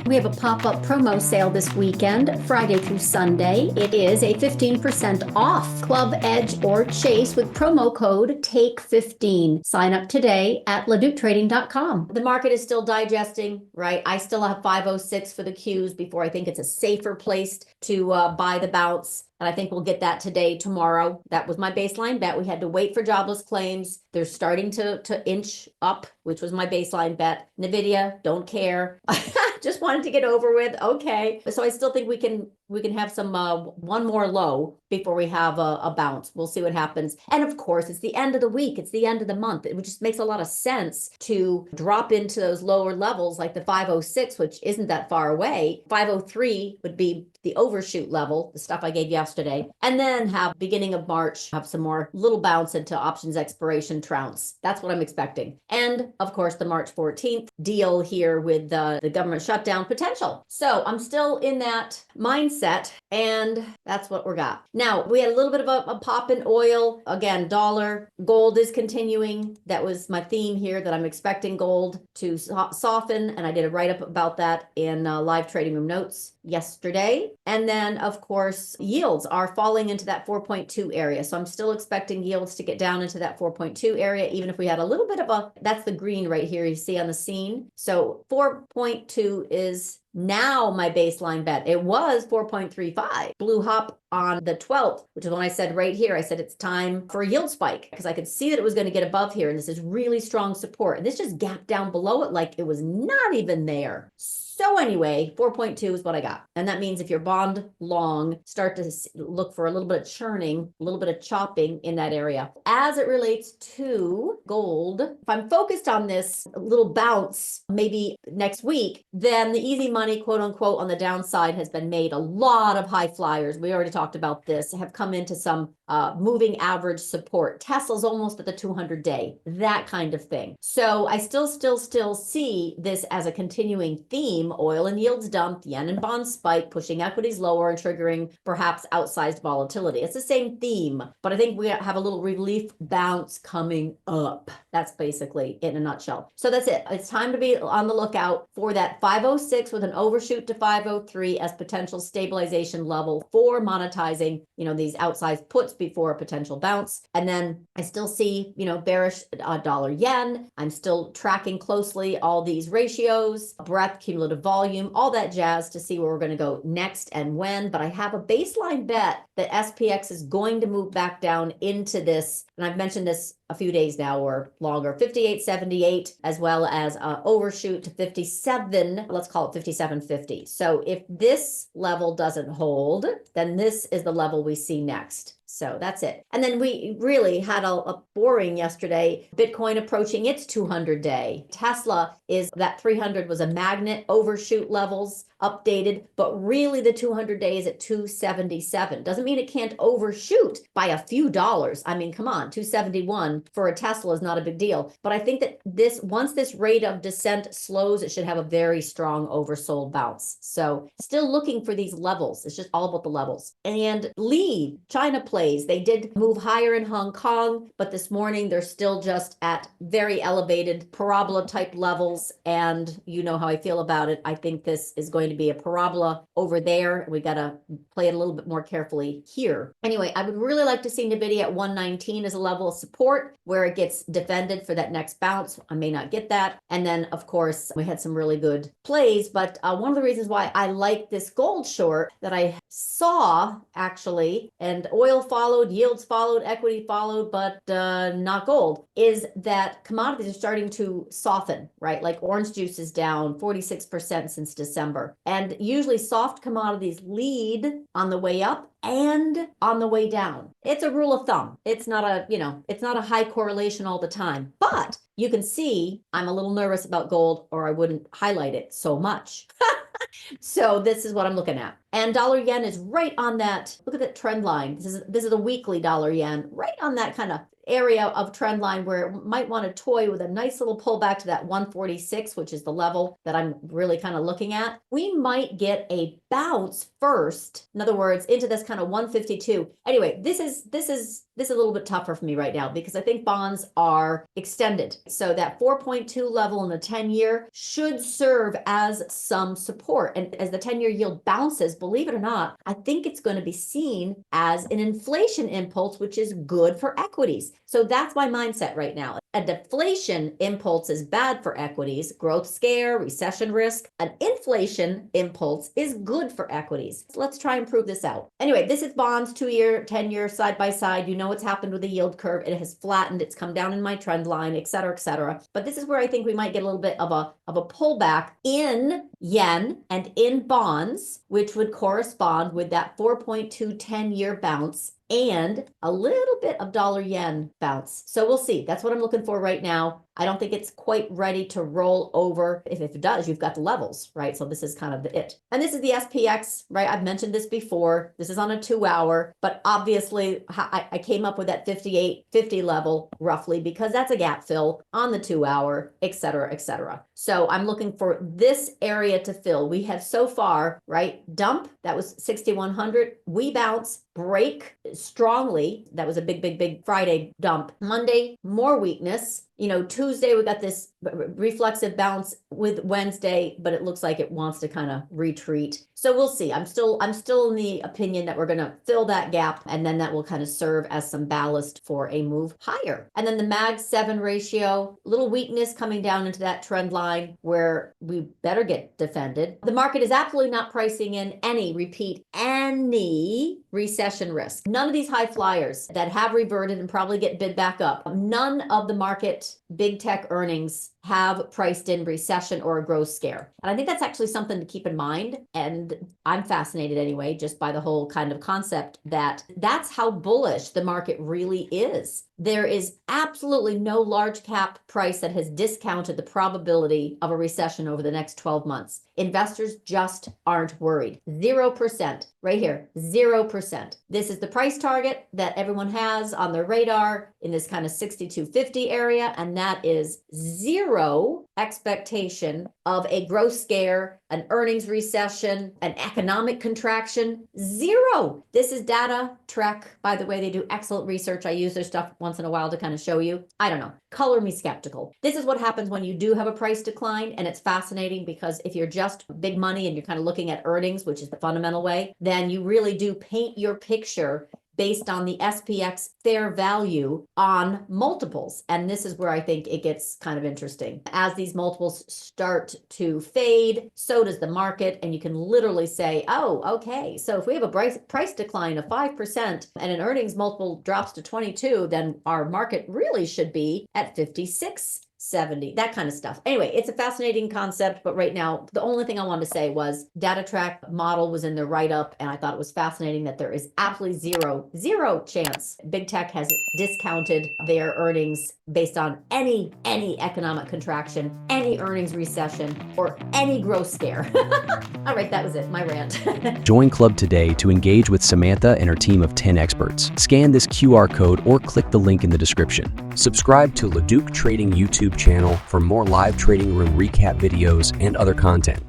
We have a pop-up promo sale this weekend, Friday through Sunday. It is a 15% off Club, Edge, or Chase with promo code TAKE15. Sign up today at LaDucTrading.com. The market is still digesting, right? I still have 506 for the Qs before I think it's a safer place to buy the bounce. And I think we'll get that today, tomorrow. That was my baseline bet. We had to wait for jobless claims. They're starting to inch up, which was my baseline bet. NVIDIA, don't care. Just wanted to get over with. Okay. So I still think we can have some one more low before we have a bounce. We'll see what happens. And of course, it's the end of the week. It's the end of the month. It just makes a lot of sense to drop into those lower levels like the 506, which isn't that far away. 503 would be the overshoot level, the stuff I gave yesterday. And then have beginning of March, have some more little bounce into options expiration trounce. That's what I'm expecting. And of course, the March 14th deal here with the government shutdown potential. So I'm still in that mindset, and that's what we got. Now, we had a little bit of a pop in oil. Again, dollar. Gold is continuing. That was my theme here, that I'm expecting gold to soften, and I did a write-up about that in live trading room notes yesterday. And then, of course, yields are falling into that 4.2 area. So I'm still expecting yields to get down into that 4.2 area, even if we had a little bit of that's the green right here you see on the scene. So 4.2 is now my baseline bet. It was 4.35. Blue hop on the 12th, which is when I said right here, I said it's time for a yield spike, because I could see that it was going to get above here. And this is really strong support. And this just gapped down below it like it was not even there. So anyway, 4.2 is what I got. And that means if you're bond long, start to look for a little bit of churning, a little bit of chopping in that area. As it relates to gold, if I'm focused on this little bounce, maybe next week, then the easy money, quote unquote, on the downside has been made. A lot of high flyers, we already talked about this, have come into some moving average support. Tesla's almost at the 200-day, that kind of thing. So I still see this as a continuing theme. Oil and yields dumped, yen and bonds spike, pushing equities lower and triggering perhaps outsized volatility. It's the same theme, but I think we have a little relief bounce coming up. That's basically it in a nutshell. So that's it. It's time to be on the lookout for that 506 with an overshoot to 503 as potential stabilization level for monetizing, these outsized puts before a potential bounce. And then I still see, bearish dollar yen. I'm still tracking closely all these ratios, breadth, cumulative volume, all that jazz to see where we're going to go next and when. But I have a baseline bet that SPX is going to move back down into this. And I've mentioned this a few days now or longer, 58.78, as well as overshoot to 57, let's call it 57.50. So if this level doesn't hold, then this is the level we see next. So that's it. And then we really had a boring yesterday. Bitcoin approaching its 200-day. Tesla is that 300 was a magnet, overshoot levels updated, but really the 200-day is at 277. Doesn't mean it can't overshoot by a few dollars. I mean, come on, 271 for a Tesla is not a big deal. But I think that once this rate of descent slows, it should have a very strong oversold bounce. So still looking for these levels. It's just all about the levels. And lead, China plays. They did move higher in Hong Kong, but this morning they're still just at very elevated parabola type levels. And you know how I feel about it. I think this is going to be a parabola over there. We got to play it a little bit more carefully here. Anyway, I would really like to see NVIDIA at 119 as a level of support where it gets defended for that next bounce. I may not get that. And then, of course, we had some really good plays. But one of the reasons why I like this gold short that I saw actually, and oil followed, yields followed, equity followed, but not gold, is that commodities are starting to soften, right? Like orange juice is down 46% since December. And usually soft commodities lead on the way up and on the way down. It's a rule of thumb. It's not a high correlation all the time, but you can see I'm a little nervous about gold or I wouldn't highlight it so much. So this is what I'm looking at. And dollar yen is right on that. Look at that trend line. This is the weekly dollar yen, right on that kind of area of trend line where it might want to toy with a nice little pullback to that 146, which is the level that I'm really kind of looking at. We might get a bounce first. In other words, into this kind of 152. Anyway, this is This is a little bit tougher for me right now because I think bonds are extended. So that 4.2 level in the 10-year should serve as some support. And as the 10-year yield bounces, believe it or not, I think it's going to be seen as an inflation impulse, which is good for equities. So that's my mindset right now. A deflation impulse is bad for equities, growth scare, recession risk. An inflation impulse is good for equities. So let's try and prove this out. Anyway, this is bonds, 2-year, 10-year, side by side. You know what's happened with the yield curve. It has flattened. It's come down in my trend line, et cetera, et cetera. But this is where I think we might get a little bit of a pullback in yen and in bonds, which would correspond with that 4.2 10-year bounce and a little bit of dollar yen bounce. So we'll see. That's what I'm looking for right now. I don't think it's quite ready to roll over. If it does, you've got the levels, right? So this is kind of it. And this is the SPX, right? I've mentioned this before. This is on a 2-hour, but obviously I came up with that 58.50 level roughly because that's a gap fill on the 2-hour, et cetera, et cetera. So I'm looking for this area to fill. We have so far, right? Dump, that was 6,100. We bounce, break strongly. That was a big Friday dump. Monday, more weakness. Tuesday, we got this reflexive bounce with Wednesday, but it looks like it wants to kind of retreat. So we'll see. I'm still in the opinion that we're going to fill that gap, and then that will kind of serve as some ballast for a move higher. And then the MAG 7 ratio, little weakness coming down into that trend line where we better get defended. The market is absolutely not pricing in any recession risk. None of these high flyers that have reverted and probably get bid back up. None of the market big tech earnings have priced in recession or a growth scare. And I think that's actually something to keep in mind. And I'm fascinated anyway, just by the whole kind of concept that that's how bullish the market really is. There is absolutely no large cap price that has discounted the probability of a recession over the next 12 months. Investors just aren't worried. 0%, right here, 0%. This is the price target that everyone has on their radar in this kind of 62.50 area, and that is zero expectation of a growth scare, an earnings recession, an economic contraction. Zero. This is Data Trek. By the way, they do excellent research. I use their stuff once in a while to kind of show you. I don't know. Color me skeptical. This is what happens when you do have a price decline, and it's fascinating because if you're just big money and you're kind of looking at earnings, which is the fundamental way, then you really do paint your picture based on the SPX fair value on multiples. And this is where I think it gets kind of interesting. As these multiples start to fade, so does the market. And you can literally say, oh, okay, so if we have a price decline of 5% and an earnings multiple drops to 22, then our market really should be at 56. 70, that kind of stuff. Anyway, it's a fascinating concept, but right now, the only thing I wanted to say was Data Track model was in the write-up, and I thought it was fascinating that there is absolutely zero chance big tech has discounted their earnings based on any economic contraction, any earnings recession, or any growth scare. All right, that was it, my rant. Join Club today to engage with Samantha and her team of 10 experts. Scan this QR code or click the link in the description. Subscribe to LaDuc Trading YouTube channel for more live trading room recap videos and other content.